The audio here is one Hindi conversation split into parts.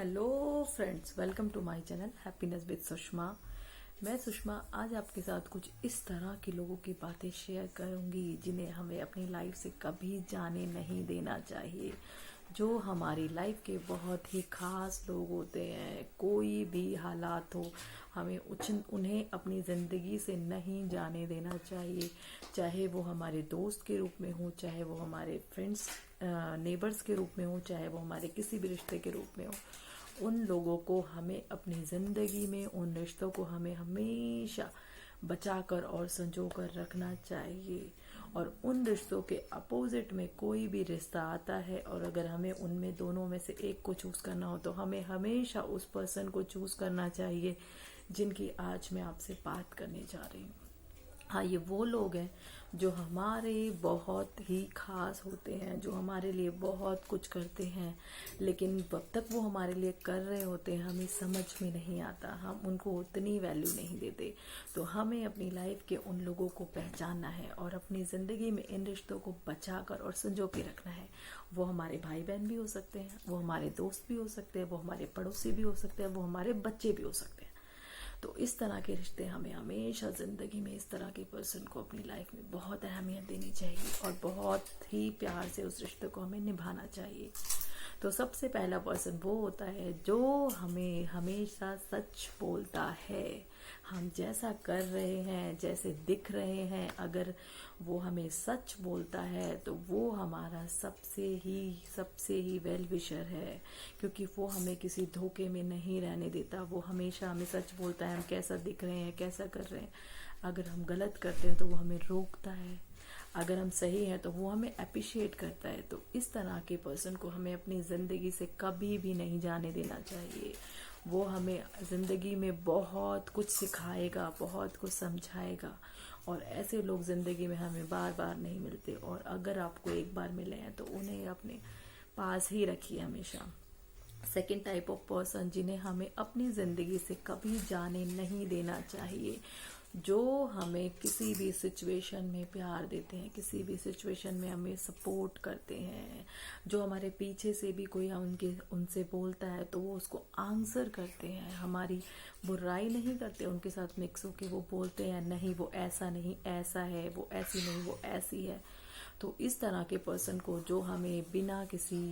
Hello friends, welcome to my channel happiness with Sushma. मैं सुषमा आज आपके साथ कुछ इस तरह के लोगों की बातें शेयर करूंगी जिन्हें हमें अपनी लाइफ से कभी जाने नहीं देना चाहिए। जो हमारी लाइफ के बहुत ही खास लोग होते हैं, कोई भी हालात हो हमें उन्हें अपनी ज़िंदगी से नहीं जाने देना चाहिए। चाहे वो हमारे दोस्त के रूप में हो, चाहे वो हमारे फ्रेंड्स नेबर्स के रूप में हो, चाहे वो हमारे किसी भी रिश्ते के रूप में हो। उन लोगों को हमें अपनी ज़िंदगी में, उन रिश्तों को हमें हमेशा बचाकर और संजो कर रखना चाहिए। और उन रिश्तों के अपोजिट में कोई भी रिश्ता आता है और अगर हमें उनमें दोनों में से एक को चूज़ करना हो तो हमें हमेशा उस पर्सन को चूज़ करना चाहिए जिनकी आज मैं आपसे बात करने जा रही हूँ। हाँ, ये वो लोग हैं जो हमारे बहुत ही खास होते हैं, जो हमारे लिए बहुत कुछ करते हैं, लेकिन जब तक वो हमारे लिए कर रहे होते हैं हमें समझ में नहीं आता, हम उनको उतनी वैल्यू नहीं देते। तो हमें अपनी लाइफ के उन लोगों को पहचानना है और अपनी ज़िंदगी में इन रिश्तों को बचा कर और संजो के रखना है। वो हमारे भाई बहन भी हो सकते हैं, वो हमारे दोस्त भी हो सकते हैं, वो हमारे पड़ोसी भी हो सकते हैं, वो हमारे बच्चे भी हो सकते हैं। तो इस तरह के रिश्ते हमें हमेशा ज़िंदगी में इस तरह के पर्सन को अपनी लाइफ में बहुत अहमियत देनी चाहिए और बहुत ही प्यार से उस रिश्ते को हमें निभाना चाहिए। तो सबसे पहला पर्सन वो होता है जो हमें हमेशा सच बोलता है। हम जैसा कर रहे हैं, जैसे दिख रहे हैं, अगर वो हमें सच बोलता है तो वो हमारा सबसे ही वेल विशर है, क्योंकि वो हमें किसी धोखे में नहीं रहने देता। वो हमेशा हमें सच बोलता है, हम कैसा दिख रहे हैं, कैसा कर रहे हैं। अगर हम गलत करते हैं तो वो हमें रोकता है, अगर हम सही हैं तो वो हमें अप्रिशिएट करता है। तो इस तरह के पर्सन को हमें अपनी ज़िंदगी से कभी भी नहीं जाने देना चाहिए। वो हमें ज़िंदगी में बहुत कुछ सिखाएगा, बहुत कुछ समझाएगा, और ऐसे लोग ज़िंदगी में हमें बार बार नहीं मिलते। और अगर आपको एक बार मिले हैं तो उन्हें अपने पास ही रखिए हमेशा। सेकेंड टाइप ऑफ पर्सन जिन्हें हमें अपनी ज़िंदगी से कभी जाने नहीं देना चाहिए, जो हमें किसी भी सिचुएशन में प्यार देते हैं, किसी भी सिचुएशन में हमें सपोर्ट करते हैं, जो हमारे पीछे से भी कोई उनसे बोलता है तो वो उसको आंसर करते हैं, हमारी बुराई नहीं करते, उनके साथ मिक्स होके वो बोलते हैं नहीं वो ऐसा नहीं ऐसा है, वो ऐसी नहीं वो ऐसी है। तो इस तरह के पर्सन को जो हमें बिना किसी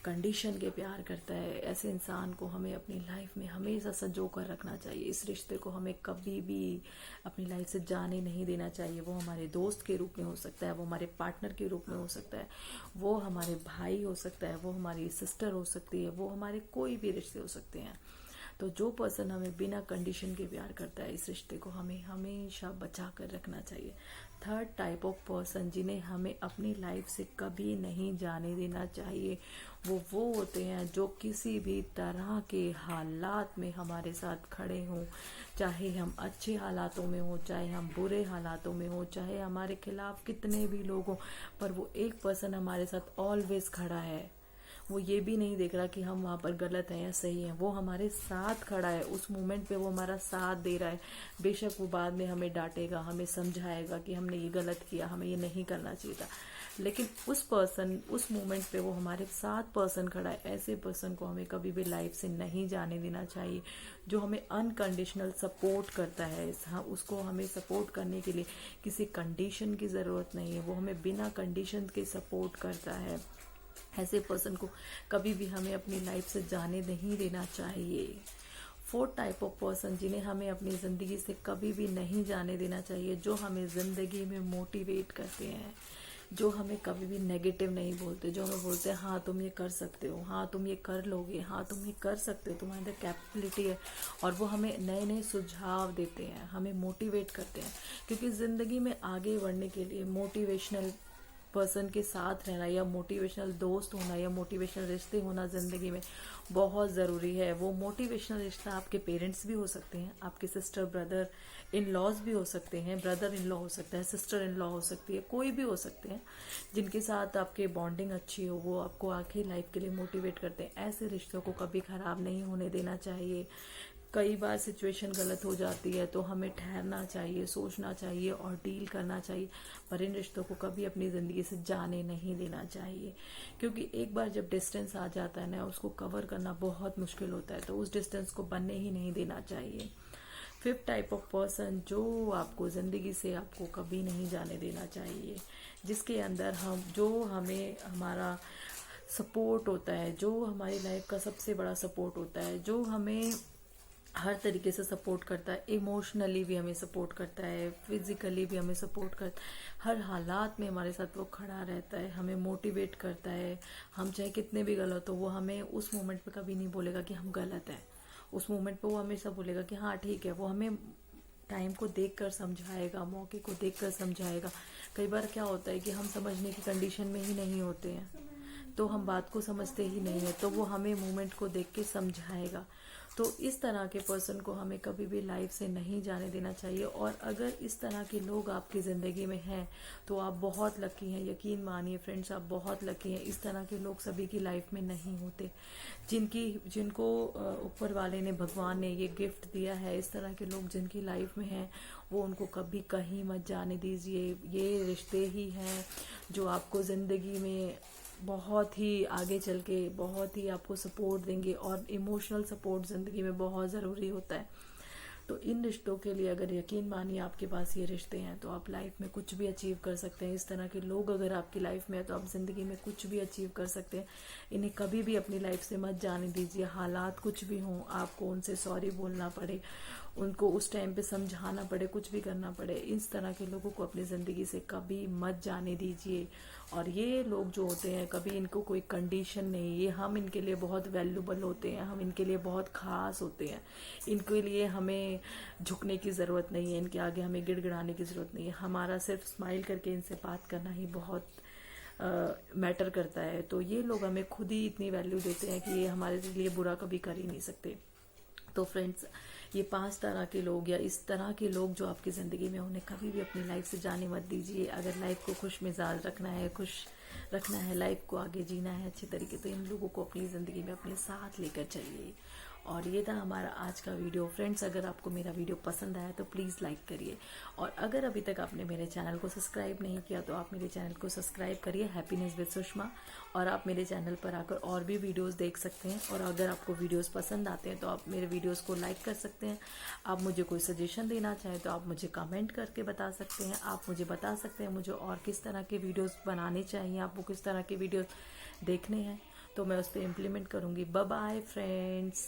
कंडीशन के प्यार करता है, ऐसे इंसान को हमें अपनी लाइफ में हमेशा संजो कर रखना चाहिए। इस रिश्ते को हमें कभी भी अपनी लाइफ से जाने नहीं देना चाहिए। वो हमारे दोस्त के रूप में हो सकता है, वो हमारे पार्टनर के रूप में हो सकता है, वो हमारे भाई हो सकता है, वो हमारी सिस्टर हो सकती है, वो हमारे कोई भी रिश्ते हो सकते हैं। तो जो पर्सन हमें बिना कंडीशन के प्यार करता है, इस रिश्ते को हमें हमेशा बचा कर रखना चाहिए। थर्ड टाइप ऑफ पर्सन जिन्हें हमें अपनी लाइफ से कभी नहीं जाने देना चाहिए, वो होते हैं जो किसी भी तरह के हालात में हमारे साथ खड़े हों, चाहे हम अच्छे हालातों में हो, चाहे हम बुरे हालातों में हो, चाहे हमारे खिलाफ कितने भी लोग हों, पर वो एक पर्सन हमारे साथ ऑलवेज खड़ा है। वो ये भी नहीं देख रहा कि हम वहाँ पर गलत हैं या सही हैं, वो हमारे साथ खड़ा है, उस मोमेंट पे वो हमारा साथ दे रहा है। बेशक वो बाद में हमें डांटेगा, हमें समझाएगा कि हमने ये गलत किया, हमें ये नहीं करना चाहिए था, लेकिन उस मोमेंट पे वो हमारे साथ पर्सन खड़ा है। ऐसे पर्सन को हमें कभी भी लाइफ से नहीं जाने देना चाहिए, जो हमें अनकंडीशनल सपोर्ट करता है। हाँ, उसको हमें सपोर्ट करने के लिए किसी कंडीशन की ज़रूरत नहीं है, वो हमें बिना कंडीशन के सपोर्ट करता है। ऐसे पर्सन को कभी भी हमें अपनी लाइफ से जाने नहीं देना चाहिए। फोर्थ टाइप ऑफ पर्सन जिन्हें हमें अपनी ज़िंदगी से कभी भी नहीं जाने देना चाहिए, जो हमें ज़िंदगी में मोटिवेट करते हैं, जो हमें कभी भी नेगेटिव नहीं बोलते, जो हमें बोलते हैं हाँ तुम ये कर सकते हो, हाँ तुम ये कर लोगे, हाँ तुम ये कर सकते हो, तुम्हारे अंदर कैपेबिलिटी है। और वो हमें नए नए सुझाव देते हैं, हमें मोटिवेट करते हैं, क्योंकि ज़िंदगी में आगे बढ़ने के लिए मोटिवेशनल पर्सन के साथ रहना या मोटिवेशनल दोस्त होना या मोटिवेशनल रिश्ते होना ज़िंदगी में बहुत ज़रूरी है। वो मोटिवेशनल रिश्ता आपके पेरेंट्स भी हो सकते हैं, आपके सिस्टर ब्रदर इन लॉज भी हो सकते हैं, ब्रदर इन लॉ हो सकता है, सिस्टर इन लॉ हो सकती है, कोई भी हो सकते हैं जिनके साथ आपके बॉन्डिंग अच्छी हो, वो आपको आखिरी लाइफ के लिए मोटिवेट करते हैं। ऐसे रिश्तों को कभी ख़राब नहीं होने देना चाहिए। कई बार सिचुएशन गलत हो जाती है तो हमें ठहरना चाहिए, सोचना चाहिए और डील करना चाहिए, पर इन रिश्तों को कभी अपनी ज़िंदगी से जाने नहीं देना चाहिए, क्योंकि एक बार जब डिस्टेंस आ जाता है ना, उसको कवर करना बहुत मुश्किल होता है, तो उस डिस्टेंस को बनने ही नहीं देना चाहिए। फिफ्थ टाइप ऑफ पर्सन जो आपको ज़िंदगी से आपको कभी नहीं जाने देना चाहिए, जिसके अंदर हमें हमारा सपोर्ट होता है, जो हमारी लाइफ का सबसे बड़ा सपोर्ट होता है, जो हमें हर तरीके से सपोर्ट करता है, इमोशनली भी हमें सपोर्ट करता है, फिजिकली भी हमें सपोर्ट करता है, हर हालात में हमारे साथ वो खड़ा रहता है, हमें मोटिवेट करता है। हम चाहे कितने भी गलत हो, वो हमें उस मोमेंट पे कभी नहीं बोलेगा कि हम गलत हैं। उस मोमेंट पे वो हमेशा बोलेगा कि हाँ ठीक है। वो हमें टाइम को देखकर समझाएगा, मौके को देखकर समझाएगा। कई बार क्या होता है कि हम समझने की कंडीशन में ही नहीं होते हैं, तो हम बात को समझते ही नहीं है, तो वो हमें मोमेंट को देख के समझाएगा। तो इस तरह के पर्सन को हमें कभी भी लाइफ से नहीं जाने देना चाहिए। और अगर इस तरह के लोग आपकी ज़िंदगी में हैं तो आप बहुत लकी हैं। यकीन मानिए फ्रेंड्स, आप बहुत लकी हैं। इस तरह के लोग सभी की लाइफ में नहीं होते। जिनको ऊपर वाले ने, भगवान ने ये गिफ्ट दिया है, इस तरह के लोग जिनकी लाइफ में हैं, वो उनको कभी कहीं मत जाने दीजिए। ये रिश्ते ही हैं जो आपको ज़िंदगी में बहुत ही आगे चल के बहुत ही आपको सपोर्ट देंगे, और इमोशनल सपोर्ट ज़िंदगी में बहुत ज़रूरी होता है। तो इन रिश्तों के लिए अगर यकीन मानिए आपके पास ये रिश्ते हैं तो आप लाइफ में कुछ भी अचीव कर सकते हैं। इस तरह के लोग अगर आपकी लाइफ में है तो आप ज़िंदगी में कुछ भी अचीव कर सकते हैं। इन्हें कभी भी अपनी लाइफ से मत जाने दीजिए। हालात कुछ भी हों, आपको उनसे सॉरी बोलना पड़े, उनको उस टाइम पे समझाना पड़े, कुछ भी करना पड़े, इस तरह के लोगों को अपनी ज़िंदगी से कभी मत जाने दीजिए। और ये लोग जो होते हैं, कभी इनको कोई कंडीशन नहीं, ये हम इनके लिए बहुत वैल्यूबल होते हैं, हम इनके लिए बहुत ख़ास होते हैं। इनके लिए हमें झुकने की ज़रूरत नहीं है, इनके आगे हमें गिड़गिड़ाने की ज़रूरत नहीं है। हमारा सिर्फ स्माइल करके इनसे बात करना ही बहुत मैटर करता है। तो ये लोग हमें खुद ही इतनी वैल्यू देते हैं कि ये हमारे लिए बुरा कभी कर ही नहीं सकते। तो फ्रेंड्स, ये 5 तरह के लोग या इस तरह के लोग जो आपकी ज़िंदगी में, उन्हें कभी भी अपनी लाइफ से जाने मत दीजिए। अगर लाइफ को खुश मिजाज रखना है, खुश रखना है, लाइफ को आगे जीना है अच्छे तरीके, तो इन लोगों को अपनी ज़िंदगी में अपने साथ लेकर चलिए। और ये था हमारा आज का वीडियो। फ्रेंड्स, अगर आपको मेरा वीडियो पसंद आया तो प्लीज़ लाइक करिए, और अगर अभी तक आपने मेरे चैनल को सब्सक्राइब नहीं किया तो आप मेरे चैनल को सब्सक्राइब करिए, हैप्पीनेस विद सुषमा। और आप मेरे चैनल पर आकर और भी वीडियोस देख सकते हैं। और अगर आपको वीडियोस पसंद आते हैं तो आप मेरे वीडियोस को लाइक कर सकते हैं। आप मुझे कोई सजेशन देना चाहें तो आप मुझे कमेंट करके बता सकते हैं। आप मुझे बता सकते हैं मुझे और किस तरह के वीडियोस बनाने चाहिए, आपको किस तरह के वीडियोस देखने हैं, तो मैं उस पर इम्प्लीमेंट करूँगी। Bye bye friends.